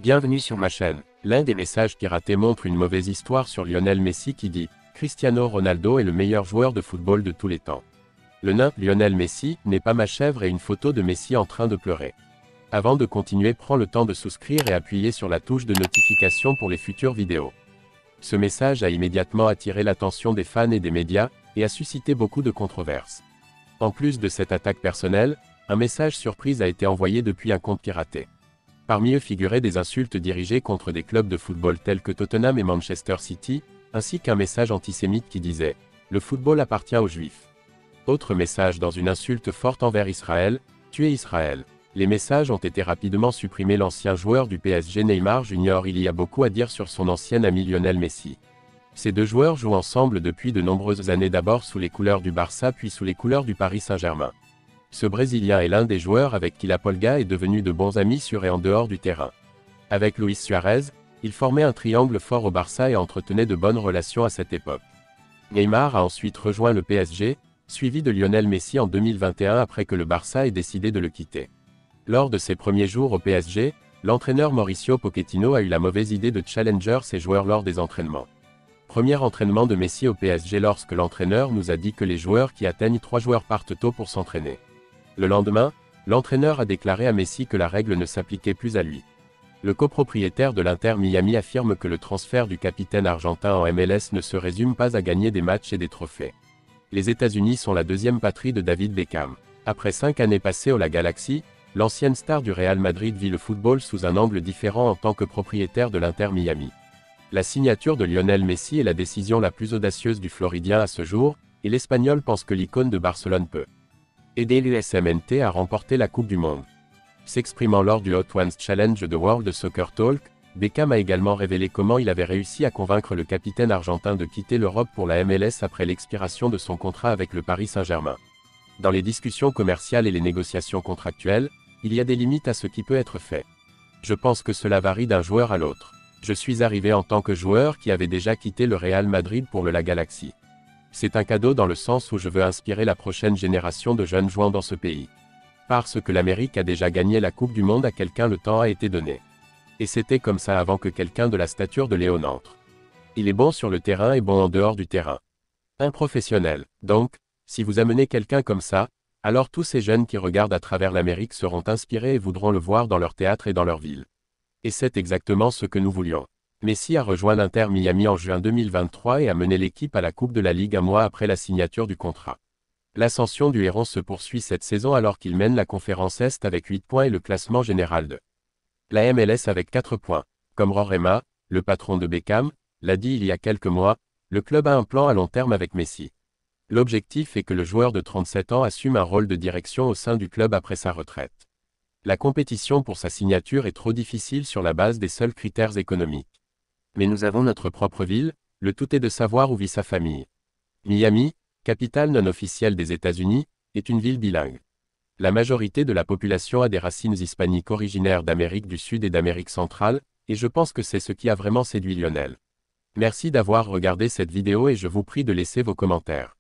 Bienvenue sur ma chaîne. L'un des messages piratés montre une mauvaise histoire sur Lionel Messi qui dit « Cristiano Ronaldo est le meilleur joueur de football de tous les temps ». Le nain Lionel Messi n'est pas ma chèvre et une photo de Messi en train de pleurer. Avant de continuer, prends le temps de souscrire et appuyer sur la touche de notification pour les futures vidéos. Ce message a immédiatement attiré l'attention des fans et des médias, et a suscité beaucoup de controverses. En plus de cette attaque personnelle, un message surprise a été envoyé depuis un compte piraté. Parmi eux figuraient des insultes dirigées contre des clubs de football tels que Tottenham et Manchester City, ainsi qu'un message antisémite qui disait « Le football appartient aux Juifs ». Autre message dans une insulte forte envers Israël « Tuez Israël ». Les messages ont été rapidement supprimés. L'ancien joueur du PSG Neymar Jr. Il y a beaucoup à dire sur son ancien ami Lionel Messi. Ces deux joueurs jouent ensemble depuis de nombreuses années, d'abord sous les couleurs du Barça puis sous les couleurs du Paris Saint-Germain. Ce Brésilien est l'un des joueurs avec qui la Polga est devenue de bons amis sur et en dehors du terrain. Avec Luis Suarez, il formait un triangle fort au Barça et entretenait de bonnes relations à cette époque. Neymar a ensuite rejoint le PSG, suivi de Lionel Messi en 2021 après que le Barça ait décidé de le quitter. Lors de ses premiers jours au PSG, l'entraîneur Mauricio Pochettino a eu la mauvaise idée de challenger ses joueurs lors des entraînements. Premier entraînement de Messi au PSG lorsque l'entraîneur nous a dit que les joueurs qui atteignent 3 joueurs partent tôt pour s'entraîner. Le lendemain, l'entraîneur a déclaré à Messi que la règle ne s'appliquait plus à lui. Le copropriétaire de l'Inter Miami affirme que le transfert du capitaine argentin en MLS ne se résume pas à gagner des matchs et des trophées. Les États-Unis sont la deuxième patrie de David Beckham. Après 5 années passées au La Galaxy, l'ancienne star du Real Madrid vit le football sous un angle différent en tant que propriétaire de l'Inter Miami. La signature de Lionel Messi est la décision la plus audacieuse du Floridien à ce jour, et l'Espagnol pense que l'icône de Barcelone peut aider l'USMNT à remporter la Coupe du Monde. S'exprimant lors du Hot Ones Challenge de World Soccer Talk, Beckham a également révélé comment il avait réussi à convaincre le capitaine argentin de quitter l'Europe pour la MLS après l'expiration de son contrat avec le Paris Saint-Germain. Dans les discussions commerciales et les négociations contractuelles, il y a des limites à ce qui peut être fait. Je pense que cela varie d'un joueur à l'autre. Je suis arrivé en tant que joueur qui avait déjà quitté le Real Madrid pour le La Galaxy. C'est un cadeau dans le sens où je veux inspirer la prochaine génération de jeunes jouant dans ce pays. Parce que l'Amérique a déjà gagné la Coupe du Monde, à quelqu'un le temps a été donné. Et c'était comme ça avant que quelqu'un de la stature de Léo n'entre. Il est bon sur le terrain et bon en dehors du terrain. Un professionnel. Donc, si vous amenez quelqu'un comme ça, alors tous ces jeunes qui regardent à travers l'Amérique seront inspirés et voudront le voir dans leur théâtre et dans leur ville. Et c'est exactement ce que nous voulions. Messi a rejoint l'Inter Miami en juin 2023 et a mené l'équipe à la Coupe de la Ligue un mois après la signature du contrat. L'ascension du Héron se poursuit cette saison alors qu'il mène la conférence Est avec 8 points et le classement général de la MLS avec 4 points. Comme Rorema, le patron de Beckham, l'a dit il y a quelques mois, le club a un plan à long terme avec Messi. L'objectif est que le joueur de 37 ans assume un rôle de direction au sein du club après sa retraite. La compétition pour sa signature est trop difficile sur la base des seuls critères économiques. Mais nous avons notre propre ville, le tout est de savoir où vit sa famille. Miami, capitale non officielle des États-Unis, est une ville bilingue. La majorité de la population a des racines hispaniques originaires d'Amérique du Sud et d'Amérique centrale, et je pense que c'est ce qui a vraiment séduit Lionel. Merci d'avoir regardé cette vidéo et je vous prie de laisser vos commentaires.